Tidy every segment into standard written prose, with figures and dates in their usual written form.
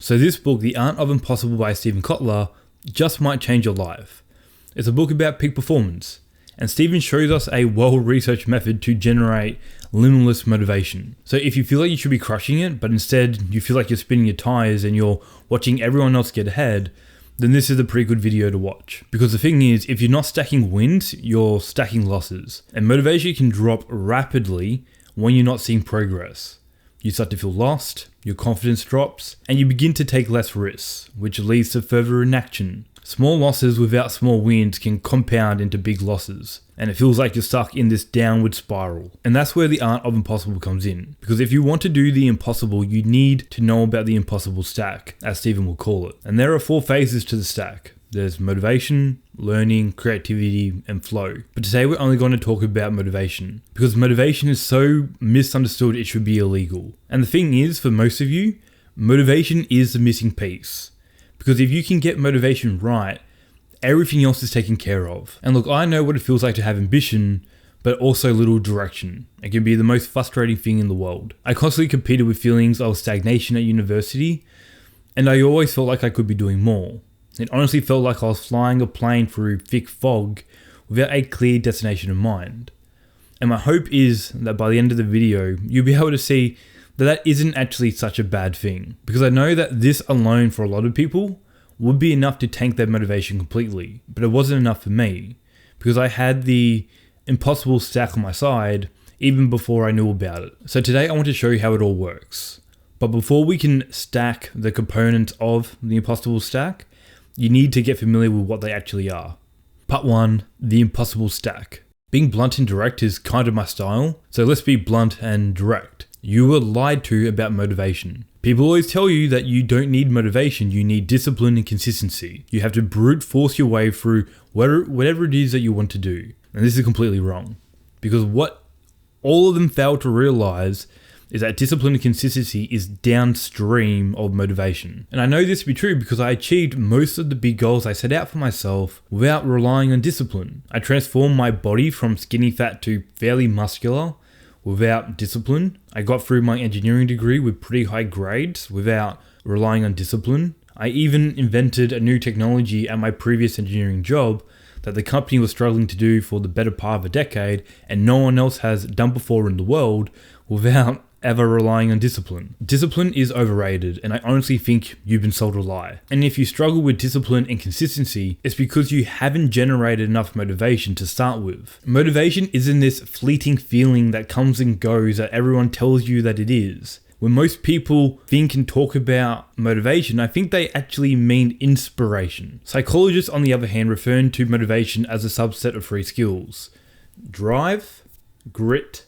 So this book, The Art of Impossible by Stephen Kotler, just might change your life. It's a book about peak performance, and Stephen shows us a well-researched method to generate limitless motivation. So if you feel like you should be crushing it, but instead you feel like you're spinning your tires and you're watching everyone else get ahead, then this is a pretty good video to watch. Because the thing is, if you're not stacking wins, you're stacking losses. And motivation can drop rapidly when you're not seeing progress. You start to feel lost, your confidence drops, and you begin to take less risks, which leads to further inaction. Small losses without small wins can compound into big losses, and it feels like you're stuck in this downward spiral. And that's where the art of impossible comes in. Because if you want to do the impossible, you need to know about the impossible stack, as Stephen will call it. And there are 4 phases to the stack. There's motivation, learning, creativity, and flow. But today we're only going to talk about motivation, because motivation is so misunderstood it should be illegal. And the thing is, for most of you, motivation is the missing piece. Because if you can get motivation right, everything else is taken care of. And look, I know what it feels like to have ambition, but also little direction. It can be the most frustrating thing in the world. I constantly competed with feelings of stagnation at university, and I always felt like I could be doing more. It honestly felt like I was flying a plane through thick fog without a clear destination in mind. And my hope is that by the end of the video, you'll be able to see that isn't actually such a bad thing. Because I know that this alone for a lot of people would be enough to tank their motivation completely. But it wasn't enough for me, because I had the impossible stack on my side even before I knew about it. So today I want to show you how it all works. But before we can stack the components of the impossible stack, you need to get familiar with what they actually are. Part 1, the impossible stack. Being blunt and direct is kind of my style, so let's be blunt and direct. You were lied to about motivation. People always tell you that you don't need motivation, you need discipline and consistency. You have to brute force your way through whatever it is that you want to do. And this is completely wrong. Because what all of them fail to realize is that discipline and consistency is downstream of motivation. And I know this to be true because I achieved most of the big goals I set out for myself without relying on discipline. I transformed my body from skinny fat to fairly muscular without discipline. I got through my engineering degree with pretty high grades without relying on discipline. I even invented a new technology at my previous engineering job that the company was struggling to do for the better part of a decade, and no one else has done before in the world without ever relying on discipline. Discipline is overrated, and I honestly think you've been sold a lie. And if you struggle with discipline and consistency, it's because you haven't generated enough motivation to start with. Motivation isn't this fleeting feeling that comes and goes that everyone tells you that it is. When most people think and talk about motivation, I think they actually mean inspiration. Psychologists, on the other hand, refer to motivation as a subset of 3 skills: drive, grit,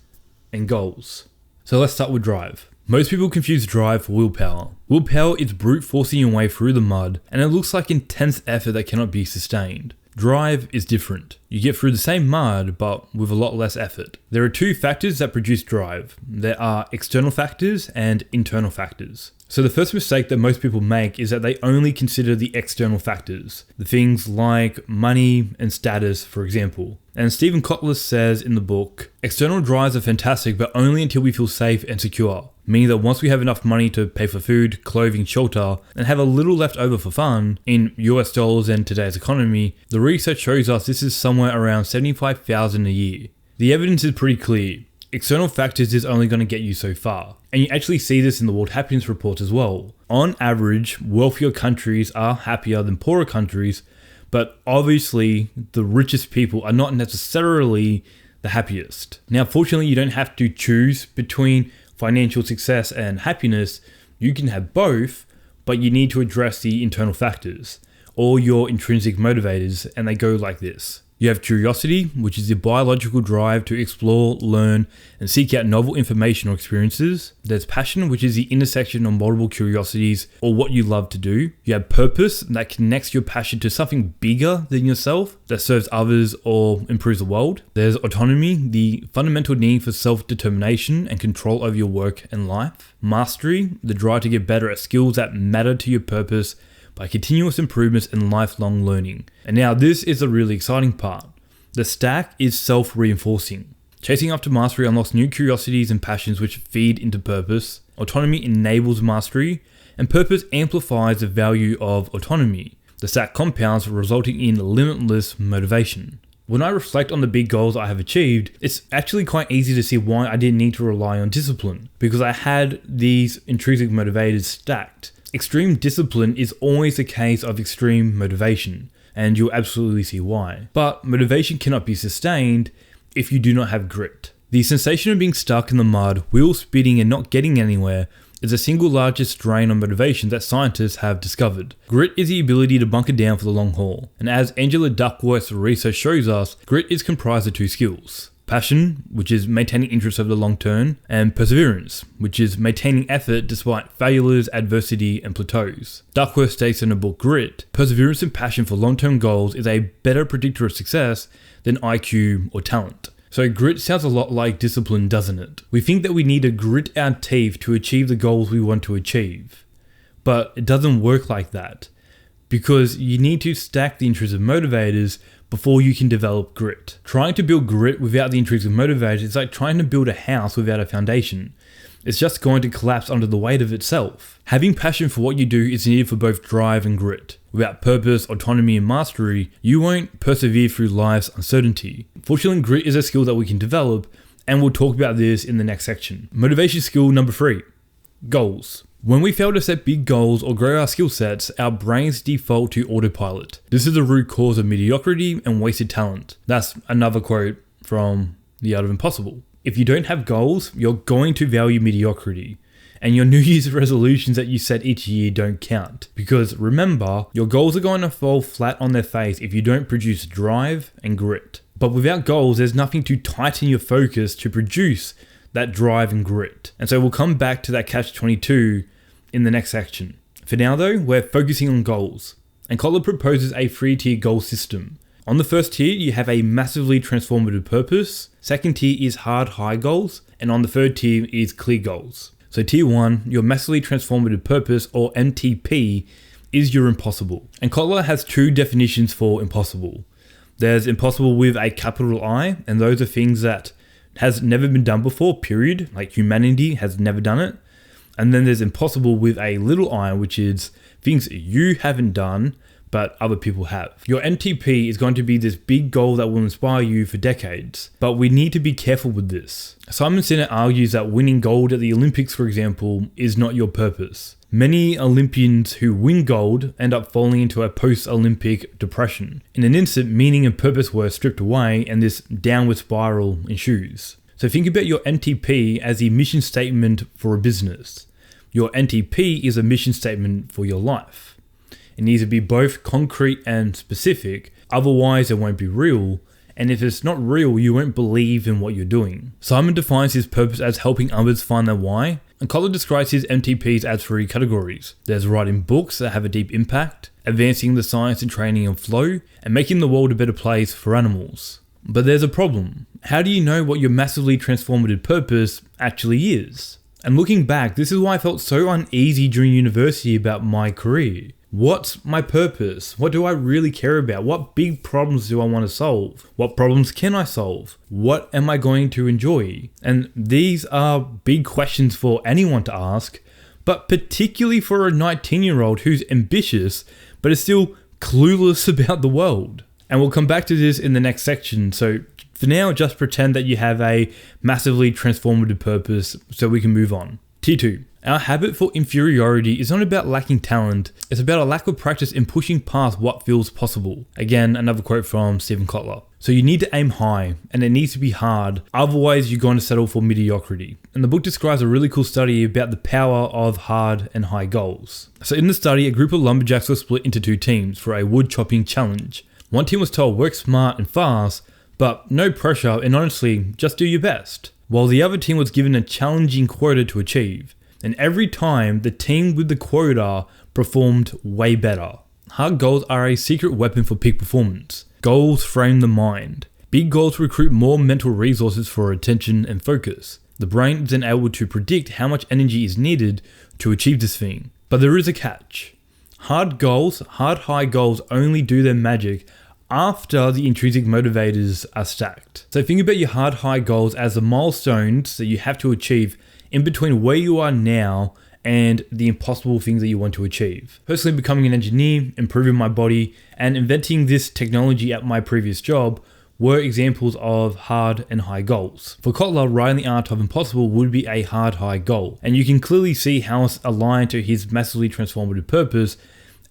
and goals. So let's start with drive. Most people confuse drive for willpower. Willpower is brute forcing your way through the mud, and it looks like intense effort that cannot be sustained. Drive is different. You get through the same mud, but with a lot less effort. There are 2 factors that produce drive. There are external factors and internal factors. So the first mistake that most people make is that they only consider the external factors, the things like money and status, for example. And Stephen Kotler says in the book, external drives are fantastic, but only until we feel safe and secure. Meaning that once we have enough money to pay for food, clothing, shelter, and have a little left over for fun, in US dollars and today's economy, the research shows us this is somewhere around $75,000 a year. The evidence is pretty clear. External factors is only going to get you so far. And you actually see this in the World Happiness Report as well. On average, wealthier countries are happier than poorer countries, but obviously the richest people are not necessarily the happiest. Now, fortunately, you don't have to choose between financial success and happiness. You can have both, but you need to address the internal factors, or your intrinsic motivators, and they go like this. You have curiosity, which is the biological drive to explore, learn, and seek out novel information or experiences. There's passion, which is the intersection of multiple curiosities or what you love to do. You have purpose, that connects your passion to something bigger than yourself that serves others or improves the world. There's autonomy, the fundamental need for self-determination and control over your work and life. Mastery, the drive to get better at skills that matter to your purpose by continuous improvements and lifelong learning. And now this is the really exciting part. The stack is self-reinforcing. Chasing after mastery unlocks new curiosities and passions which feed into purpose. Autonomy enables mastery, And purpose amplifies the value of autonomy. The stack compounds, resulting in limitless motivation. When I reflect on the big goals I have achieved, it's actually quite easy to see why I didn't need to rely on discipline, because I had these intrinsic motivators stacked. Extreme discipline is always a case of extreme motivation, and you'll absolutely see why. But motivation cannot be sustained if you do not have grit. The sensation of being stuck in the mud, wheel spinning and not getting anywhere, is the single largest drain on motivation that scientists have discovered. Grit is the ability to bunker down for the long haul. And as Angela Duckworth's research shows us, grit is comprised of two skills. Passion, which is maintaining interest over the long term, and perseverance, which is maintaining effort despite failures, adversity, and plateaus. Duckworth states in her book Grit, perseverance and passion for long-term goals is a better predictor of success than IQ or talent. So grit sounds a lot like discipline, doesn't it? We think that we need to grit our teeth to achieve the goals we want to achieve. But it doesn't work like that, because you need to stack the intrinsic motivators before you can develop grit. Trying to build grit without the intrinsic motivators is like trying to build a house without a foundation. It's just going to collapse under the weight of itself. Having passion for what you do is needed for both drive and grit. Without purpose, autonomy, and mastery, you won't persevere through life's uncertainty. Fortunately, grit is a skill that we can develop, and we'll talk about this in the next section. Motivation skill number 3, goals. When we fail to set big goals or grow our skill sets, our brains default to autopilot. This is the root cause of mediocrity and wasted talent. That's another quote from The Art of Impossible. If you don't have goals, you're going to value mediocrity. And your New Year's resolutions that you set each year don't count. Because remember, your goals are going to fall flat on their face if you don't produce drive and grit. But without goals, there's nothing to tighten your focus to produce that drive and grit. And so we'll come back to that catch-22 in the next section. For now though, we're focusing on goals. And Kotler proposes a 3-tier goal system. On the first tier, you have a massively transformative purpose. Second tier is hard high goals. And on the third tier is clear goals. So tier 1, your massively transformative purpose, or MTP, is your impossible. And Kotler has 2 definitions for impossible. There's impossible with a capital I, and those are things that has never been done before, period. Like humanity has never done it. And then there's impossible with a little I, which is things you haven't done, but other people have. Your MTP is going to be this big goal that will inspire you for decades, but we need to be careful with this. Simon Sinek argues that winning gold at the Olympics, for example, is not your purpose. Many Olympians who win gold end up falling into a post-Olympic depression. In an instant, meaning and purpose were stripped away, and this downward spiral ensues. So think about your MTP as the mission statement for a business. Your MTP is a mission statement for your life. It needs to be both concrete and specific, otherwise it won't be real, and if it's not real, you won't believe in what you're doing. Simon defines his purpose as helping others find their why, and Kotler describes his MTPs as 3 categories. There's writing books that have a deep impact, advancing the science and training of flow, and making the world a better place for animals. But there's a problem. How do you know what your massively transformative purpose actually is? And looking back, this is why I felt so uneasy during university about my career. What's my purpose? What do I really care about? What big problems do I want to solve? What problems can I solve? What am I going to enjoy? And these are big questions for anyone to ask, but particularly for a 19-year-old who's ambitious, but is still clueless about the world. And we'll come back to this in the next section. So for now, just pretend that you have a massively transformative purpose so we can move on. Tier 2. Our habit for inferiority is not about lacking talent, it's about a lack of practice in pushing past what feels possible. Again, another quote from Stephen Kotler. So you need to aim high, and it needs to be hard, otherwise you're going to settle for mediocrity. And the book describes a really cool study about the power of hard and high goals. So in the study, a group of lumberjacks were split into 2 teams for a wood chopping challenge. One team was told work smart and fast, but no pressure, and honestly, just do your best. While the other team was given a challenging quota to achieve. And every time, the team with the quota performed way better. Hard goals are a secret weapon for peak performance. Goals frame the mind. Big goals recruit more mental resources for attention and focus. The brain is then able to predict how much energy is needed to achieve this thing. But there is a catch. Hard high goals only do their magic after the intrinsic motivators are stacked. So think about your hard high goals as the milestones that you have to achieve in between where you are now and the impossible things that you want to achieve. Personally, becoming an engineer, improving my body, and inventing this technology at my previous job were examples of hard and high goals. For Kotler, writing The Art of Impossible would be a hard, high goal, and you can clearly see how it's aligned to his massively transformative purpose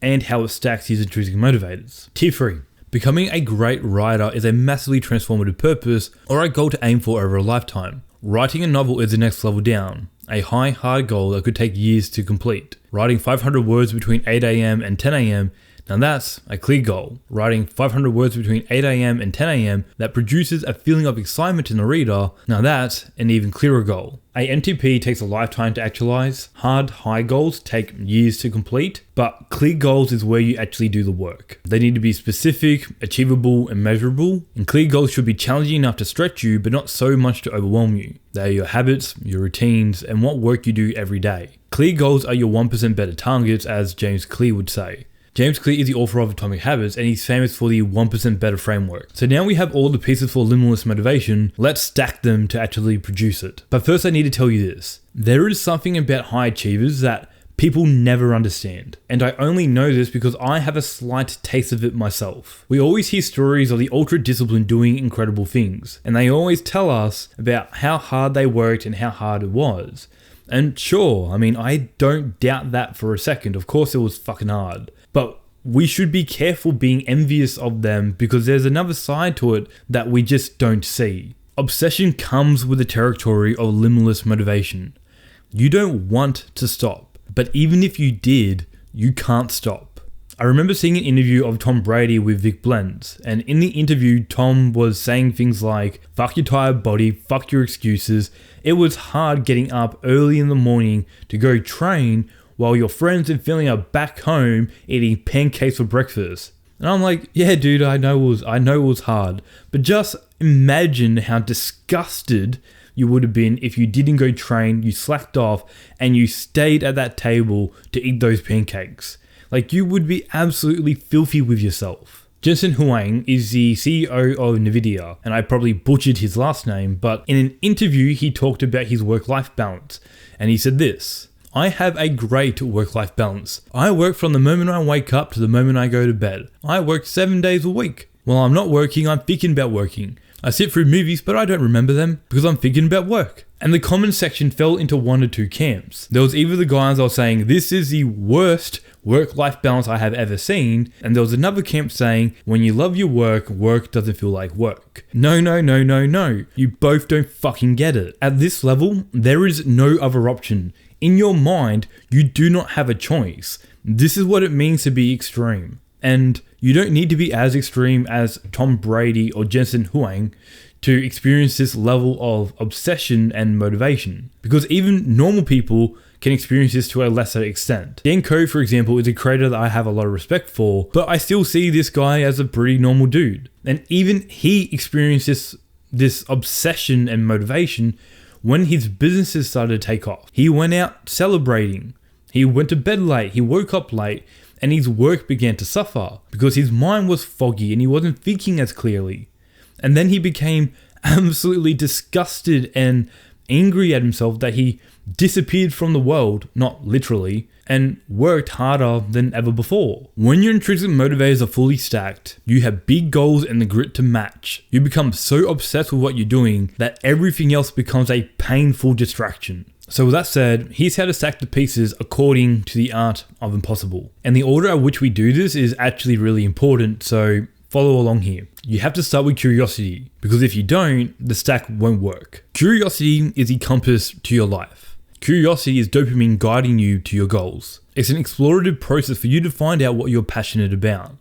and how it stacks his intrinsic motivators. Tier 3. Becoming a great writer is a massively transformative purpose or a goal to aim for over a lifetime. Writing a novel is the next level down, a high, hard goal that could take years to complete. Writing 500 words between 8 AM and 10 AM, now that's a clear goal. Writing 500 words between 8 AM and 10 AM that produces a feeling of excitement in the reader, now that's an even clearer goal. A MTP takes a lifetime to actualize, hard, high goals take years to complete, but clear goals is where you actually do the work. They need to be specific, achievable, and measurable, and clear goals should be challenging enough to stretch you, but not so much to overwhelm you. They are your habits, your routines, and what work you do every day. Clear goals are your 1% better targets, as James Clear would say. James Clear is the author of Atomic Habits, and he's famous for the 1% better framework. So now we have all the pieces for limitless motivation, let's stack them to actually produce it. But first I need to tell you this. There is something about high achievers that people never understand. And I only know this because I have a slight taste of it myself. We always hear stories of the ultra disciplined doing incredible things, and they always tell us about how hard they worked and how hard it was. And sure, I don't doubt that for a second. Of course it was fucking hard. But we should be careful being envious of them because there's another side to it that we just don't see. Obsession comes with the territory of limitless motivation. You don't want to stop, but even if you did, you can't stop. I remember seeing an interview of Tom Brady with Vic Blends, and in the interview, Tom was saying things like, fuck your tired body, fuck your excuses. It was hard getting up early in the morning to go train while your friends and family are back home eating pancakes for breakfast. And I'm like, yeah, dude, I know it was hard. But just imagine how disgusted you would have been if you didn't go train, you slacked off, and you stayed at that table to eat those pancakes. Like, you would be absolutely filthy with yourself. Jensen Huang is the CEO of NVIDIA, and I probably butchered his last name, but in an interview he talked about his work-life balance, and he said this: I have a great work-life balance. I work from the moment I wake up to the moment I go to bed. I work 7 days a week. While I'm not working, I'm thinking about working. I sit through movies, but I don't remember them because I'm thinking about work. And the comment section fell into one or two camps. There was either the guys that were saying, this is the worst work-life balance I have ever seen, and there was another camp saying, when you love your work, work doesn't feel like work. No. You both don't fucking get it. At this level, there is no other option. In your mind, you do not have a choice. This is what it means to be extreme. And you don't need to be as extreme as Tom Brady or Jensen Huang to experience this level of obsession and motivation. Because even normal people can experience this to a lesser extent. Dan Koh, for example, is a creator that I have a lot of respect for, but I still see this guy as a pretty normal dude. And even he experienced this obsession and motivation when his businesses started to take off. He went out celebrating, he went to bed late, he woke up late, and his work began to suffer because his mind was foggy and he wasn't thinking as clearly. And then he became absolutely disgusted and angry at himself that he disappeared from the world, not literally, and worked harder than ever before. When your intrinsic motivators are fully stacked, you have big goals and the grit to match. You become so obsessed with what you're doing that everything else becomes a painful distraction. So with that said, here's how to stack the pieces according to the art of impossible. And the order at which we do this is actually really important, so follow along here. You have to start with curiosity, because if you don't, the stack won't work. Curiosity is the compass to your life. Curiosity is dopamine guiding you to your goals. It's an explorative process for you to find out what you're passionate about.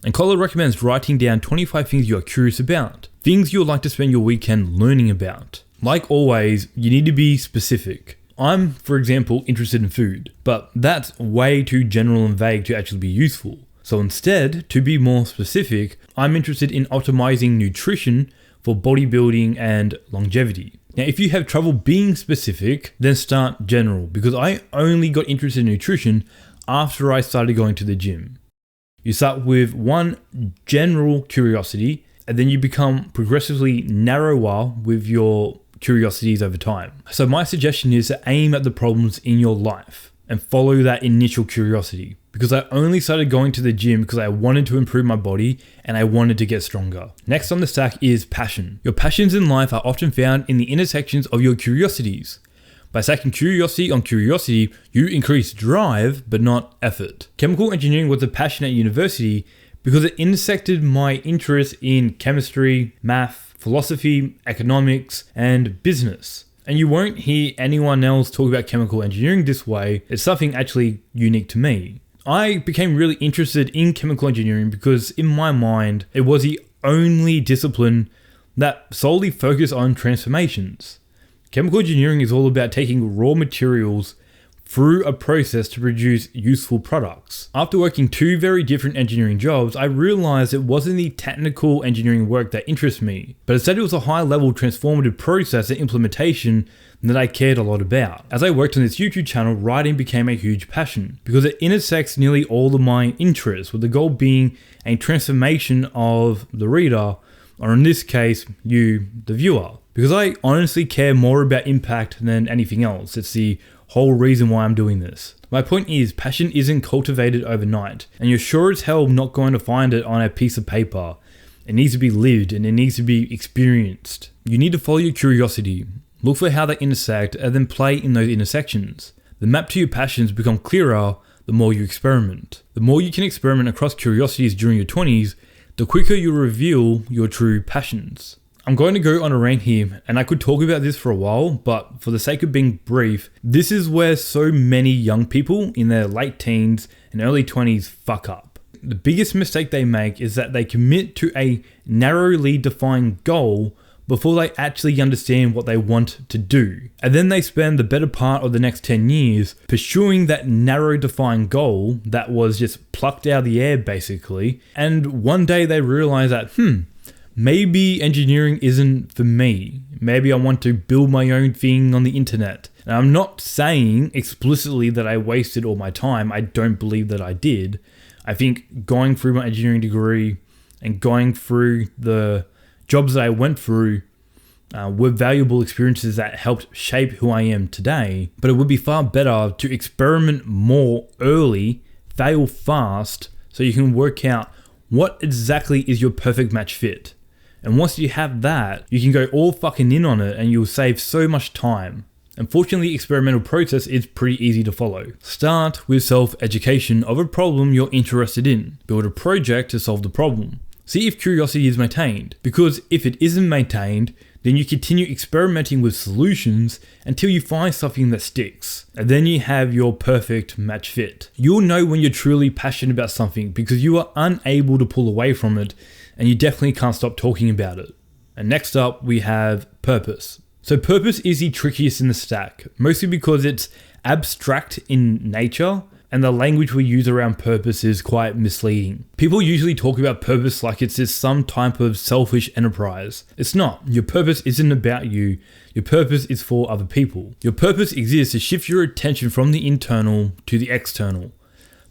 And Kotler recommends writing down 25 things you are curious about, things you would like to spend your weekend learning about. Like always, you need to be specific. I'm, for example, interested in food, but that's way too general and vague to actually be useful. So instead, to be more specific, I'm interested in optimizing nutrition for bodybuilding and longevity. Now, if you have trouble being specific, then start general, because I only got interested in nutrition after I started going to the gym. You start with one general curiosity, and then you become progressively narrower with your curiosities over time. So my suggestion is to aim at the problems in your life. and follow that initial curiosity. Because I only started going to the gym because I wanted to improve my body and I wanted to get stronger. Next on the stack is passion. Your passions in life are often found in the intersections of your curiosities. By stacking curiosity on curiosity, you increase drive, but not effort. Chemical engineering was a passion at university because it intersected my interest in chemistry, math, philosophy, economics, and business. And you won't hear anyone else talk about chemical engineering this way. It's something actually unique to me. I became really interested in chemical engineering because in my mind, it was the only discipline that solely focused on transformations. Chemical engineering is all about taking raw materials through a process to produce useful products. After working 2 very different engineering jobs, I realized it wasn't the technical engineering work that interests me, but instead it was a high-level transformative process and implementation that I cared a lot about. As I worked on this YouTube channel, writing became a huge passion because it intersects nearly all of my interests, with the goal being a transformation of the reader, or in this case, you, the viewer. Because I honestly care more about impact than anything else. It's the whole reason why I'm doing this. My point is, passion isn't cultivated overnight, and you're sure as hell not going to find it on a piece of paper. It needs to be lived and it needs to be experienced. You need to follow your curiosity, look for how they intersect, and then play in those intersections. The map to your passions become clearer the more you experiment. The more you can experiment across curiosities during your 20s, the quicker you reveal your true passions. I'm going to go on a rant here, and I could talk about this for a while, but for the sake of being brief, this is where so many young people in their late teens and early 20s fuck up. The biggest mistake they make is that they commit to a narrowly defined goal before they actually understand what they want to do. And then they spend the better part of the next 10 years pursuing that narrow defined goal that was just plucked out of the air basically. And one day they realize that, maybe engineering isn't for me. Maybe I want to build my own thing on the internet. And I'm not saying explicitly that I wasted all my time. I don't believe that I did. I think going through my engineering degree and going through the jobs that I went through were valuable experiences that helped shape who I am today. But it would be far better to experiment more early, fail fast, so you can work out what exactly is your perfect match fit. And once you have that, you can go all fucking in on it and you'll save so much time. Unfortunately, the experimental process is pretty easy to follow. Start with self-education of a problem you're interested in. Build a project to solve the problem. See if curiosity is maintained, because if it isn't maintained, then you continue experimenting with solutions until you find something that sticks. And then you have your perfect match fit. You'll know when you're truly passionate about something because you are unable to pull away from it, and you definitely can't stop talking about it. And next up, we have purpose. So purpose is the trickiest in the stack, mostly because it's abstract in nature, and the language we use around purpose is quite misleading. People usually talk about purpose like it's just some type of selfish enterprise. It's not. Your purpose isn't about you. Your purpose is for other people. Your purpose exists to shift your attention from the internal to the external.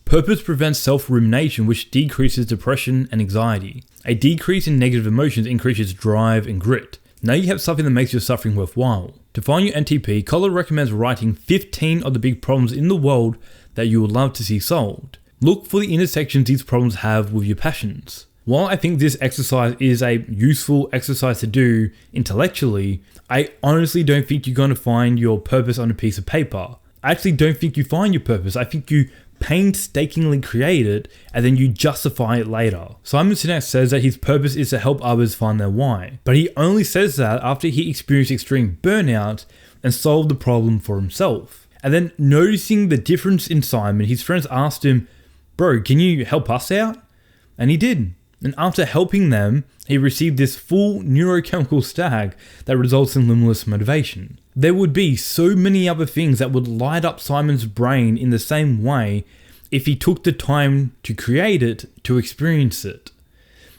Purpose prevents self-rumination, which decreases depression and anxiety. A decrease in negative emotions increases drive and grit. Now you have something that makes your suffering worthwhile. To find your NTP, Collar recommends writing 15 of the big problems in the world that you would love to see solved. Look for the intersections these problems have with your passions. While I think this exercise is a useful exercise to do intellectually, I honestly don't think you're going to find your purpose on a piece of paper. I actually don't think you find your purpose. I think you painstakingly create it and then you justify it later. Simon Sinek says that his purpose is to help others find their why, but he only says that after he experienced extreme burnout and solved the problem for himself. And then noticing the difference in Simon, his friends asked him, "Bro, can you help us out?" And he did. And after helping them, he received this full neurochemical stack that results in limitless motivation. There would be so many other things that would light up Simon's brain in the same way if he took the time to create it, to experience it.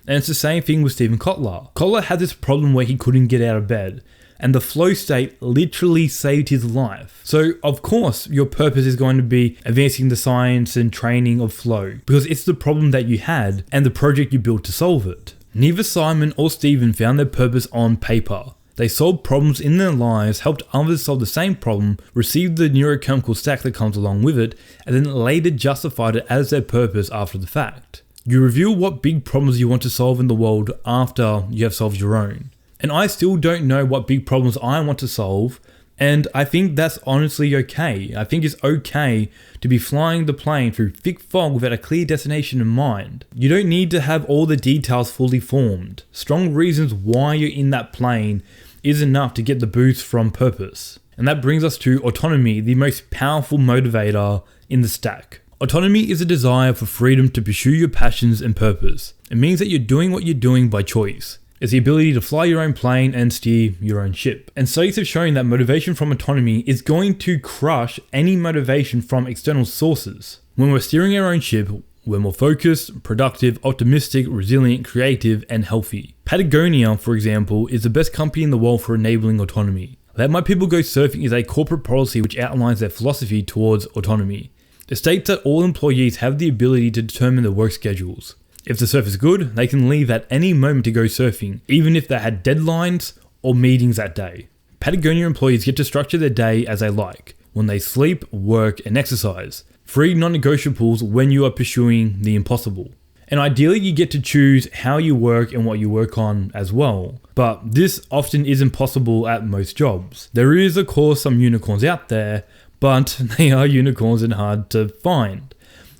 And it's the same thing with Stephen Kotler. Kotler had this problem where he couldn't get out of bed, and the flow state literally saved his life. So of course your purpose is going to be advancing the science and training of flow, because it's the problem that you had and the project you built to solve it. Neither Simon or Stephen found their purpose on paper. They solved problems in their lives, helped others solve the same problem, received the neurochemical stack that comes along with it, and then later justified it as their purpose after the fact. You reveal what big problems you want to solve in the world after you have solved your own. And I still don't know what big problems I want to solve, and I think that's honestly okay. I think it's okay to be flying the plane through thick fog without a clear destination in mind. You don't need to have all the details fully formed. Strong reasons why you're in that plane is enough to get the boost from purpose. And that brings us to autonomy, the most powerful motivator in the stack. Autonomy is a desire for freedom to pursue your passions and purpose. It means that you're doing what you're doing by choice. It's the ability to fly your own plane and steer your own ship. And studies have shown that motivation from autonomy is going to crush any motivation from external sources. When we're steering our own ship, we're more focused, productive, optimistic, resilient, creative, and healthy. Patagonia, for example, is the best company in the world for enabling autonomy. Let My People Go Surfing is a corporate policy which outlines their philosophy towards autonomy. It states that all employees have the ability to determine their work schedules. If the surf is good, they can leave at any moment to go surfing, even if they had deadlines or meetings that day. Patagonia employees get to structure their day as they like, when they sleep, work, and exercise. 3 non-negotiables when you are pursuing the impossible. And ideally you get to choose how you work and what you work on as well. But this often isn't possible at most jobs. There is of course some unicorns out there, but they are unicorns and hard to find.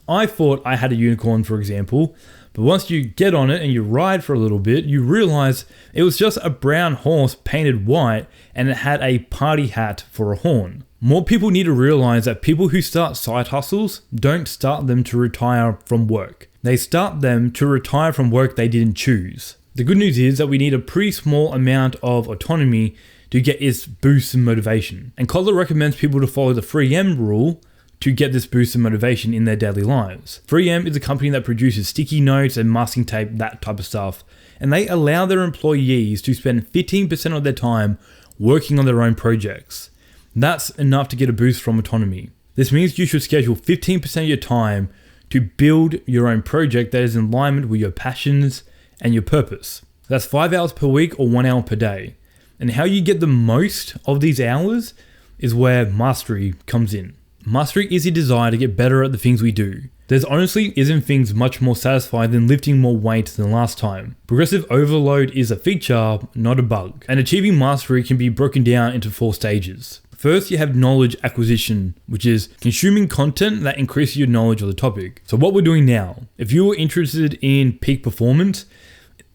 I thought I had a unicorn, for example, but once you get on it and you ride for a little bit, you realize it was just a brown horse painted white and it had a party hat for a horn. More people need to realize that people who start side hustles don't start them to retire from work. They start them to retire from work they didn't choose. The good news is that we need a pretty small amount of autonomy to get its boost in motivation. And Kotler recommends people to follow the 3M rule to get this boost in motivation in their daily lives. 3M is a company that produces sticky notes and masking tape, that type of stuff, and they allow their employees to spend 15% of their time working on their own projects. That's enough to get a boost from autonomy. This means you should schedule 15% of your time to build your own project that is in alignment with your passions and your purpose. That's 5 hours per week or 1 hour per day. And how you get the most of these hours is where mastery comes in. Mastery is the desire to get better at the things we do. There's honestly isn't things much more satisfying than lifting more weight than last time. Progressive overload is a feature, not a bug. And achieving mastery can be broken down into 4 stages. First, you have knowledge acquisition, which is consuming content that increases your knowledge of the topic. So what we're doing now, if you are interested in peak performance,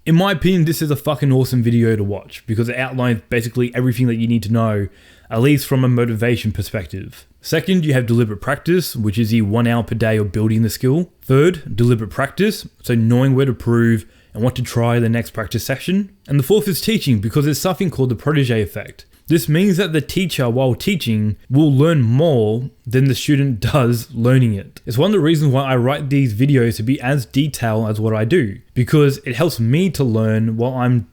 in my opinion, this is a fucking awesome video to watch because it outlines basically everything that you need to know, at least from a motivation perspective. Second, you have deliberate practice, which is the 1 hour per day of building the skill. Third, deliberate practice, so knowing where to prove and what to try the next practice session. And the fourth is teaching, because there's something called the protege effect. This means that the teacher, while teaching, will learn more than the student does learning it. It's one of the reasons why I write these videos to be as detailed as what I do, because it helps me to learn while I'm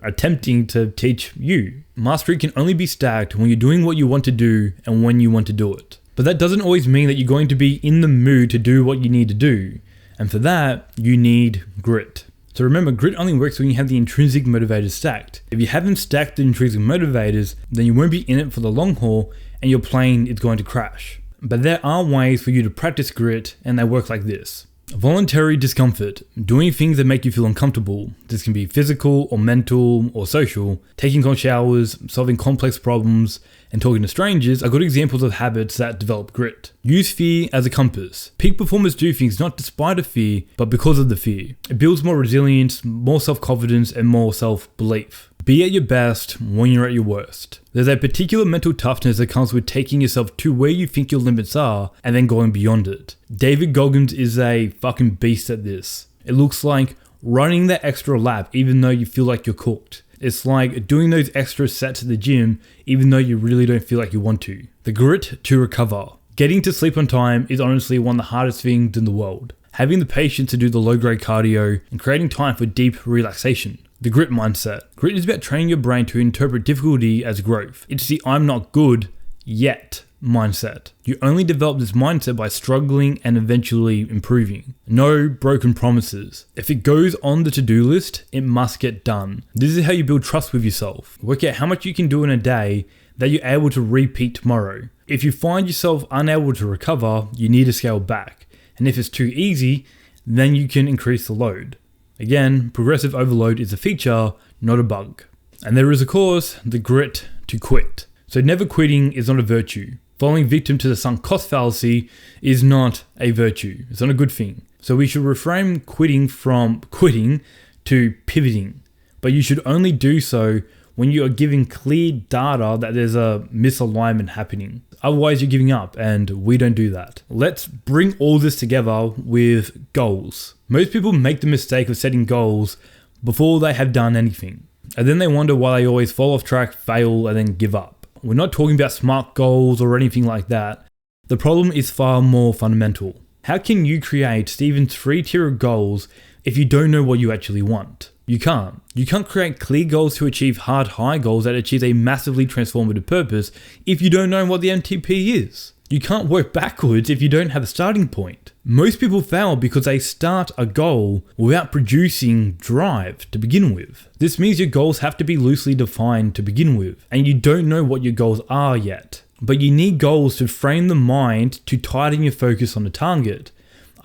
attempting to teach you. Mastery can only be stacked when you're doing what you want to do and when you want to do it. But that doesn't always mean that you're going to be in the mood to do what you need to do. And for that, you need grit. So remember, grit only works when you have the intrinsic motivators stacked. If you haven't stacked the intrinsic motivators, then you won't be in it for the long haul and your plane is going to crash. But there are ways for you to practice grit, and they work like this. Voluntary discomfort, doing things that make you feel uncomfortable. This can be physical or mental or social. Taking cold showers, solving complex problems, and talking to strangers are good examples of habits that develop grit. Use fear as a compass. Peak performers do things not despite of fear, but because of the fear. It builds more resilience, more self-confidence, and more self-belief. Be at your best when you're at your worst. There's a particular mental toughness that comes with taking yourself to where you think your limits are and then going beyond it. David Goggins is a fucking beast at this. It looks like running that extra lap even though you feel like you're cooked. It's like doing those extra sets at the gym even though you really don't feel like you want to. The grit to recover. Getting to sleep on time is honestly one of the hardest things in the world. Having the patience to do the low-grade cardio and creating time for deep relaxation. The grit mindset. Grit is about training your brain to interpret difficulty as growth. It's the I'm not good yet mindset. You only develop this mindset by struggling and eventually improving. No broken promises. If it goes on the to-do list, it must get done. This is how you build trust with yourself. Work out how much you can do in a day that you're able to repeat tomorrow. If you find yourself unable to recover, you need to scale back. And if it's too easy, then you can increase the load. Again, progressive overload is a feature, not a bug. And there is, of course, the grit to quit. So never quitting is not a virtue. Falling victim to the sunk cost fallacy is not a virtue. It's not a good thing. So we should reframe quitting from quitting to pivoting. But you should only do so when you are giving clear data that there's a misalignment happening. Otherwise, you're giving up, and we don't do that. Let's bring all this together with goals. Most people make the mistake of setting goals before they have done anything. And then they wonder why they always fall off track, fail, and then give up. We're not talking about SMART goals or anything like that. The problem is far more fundamental. How can you create Stephen's 3-tier of goals if you don't know what you actually want? You can't. You can't create clear goals to achieve hard high goals that achieve a massively transformative purpose if you don't know what the MTP is. You can't work backwards if you don't have a starting point. Most people fail because they start a goal without producing drive to begin with. This means your goals have to be loosely defined to begin with, and you don't know what your goals are yet. But you need goals to frame the mind to tighten your focus on the target.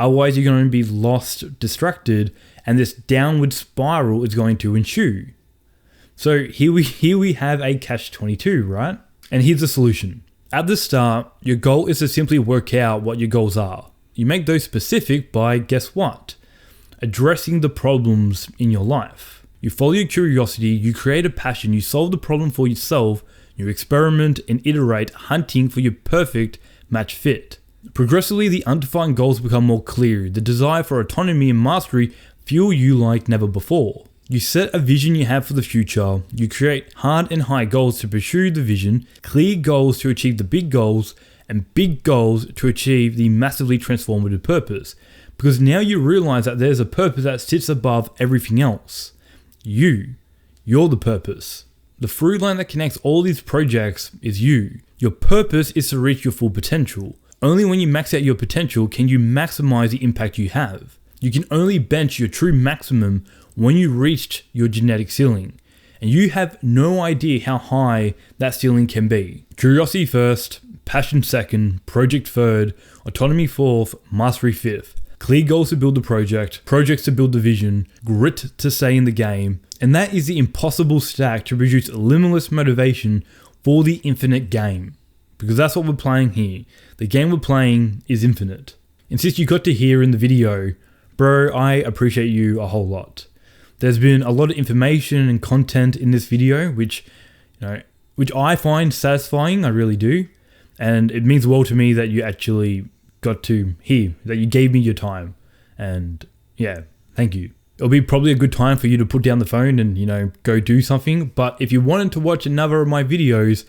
Otherwise, you're going to be lost, distracted, and this downward spiral is going to ensue. So here we have a catch-22, right? And here's the solution. At the start, your goal is to simply work out what your goals are. You make those specific by, guess what? Addressing the problems in your life. You follow your curiosity, you create a passion, you solve the problem for yourself, you experiment and iterate, hunting for your perfect match fit. Progressively, the undefined goals become more clear. The desire for autonomy and mastery fuel you like never before. You set a vision you have for the future, you create hard and high goals to pursue the vision, clear goals to achieve the big goals, and big goals to achieve the massively transformative purpose. Because now you realize that there's a purpose that sits above everything else. You're the purpose. The through line that connects all these projects is you. Your purpose is to reach your full potential. Only when you max out your potential can you maximize the impact you have. You can only bench your true maximum when you reached your genetic ceiling, and you have no idea how high that ceiling can be. Curiosity first, passion second, project third, autonomy fourth, mastery fifth. Clear goals to build the project, projects to build the vision, grit to stay in the game, and that is the impossible stack to produce limitless motivation for the infinite game. Because that's what we're playing here. The game we're playing is infinite. And since you got to hear in the video, bro, I appreciate you a whole lot. There's been a lot of information and content in this video, which I find satisfying, I really do. And it means well to me that you actually got to hear, that you gave me your time. And yeah, thank you. It'll be probably a good time for you to put down the phone and, go do something. But if you wanted to watch another of my videos,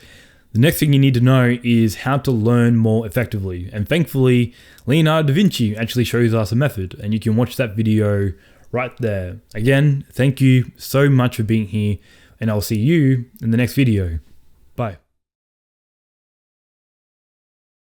the next thing you need to know is how to learn more effectively. And thankfully, Leonardo da Vinci actually shows us a method, and you can watch that video right there. Again, thank you so much for being here, and I'll see you in the next video. Bye.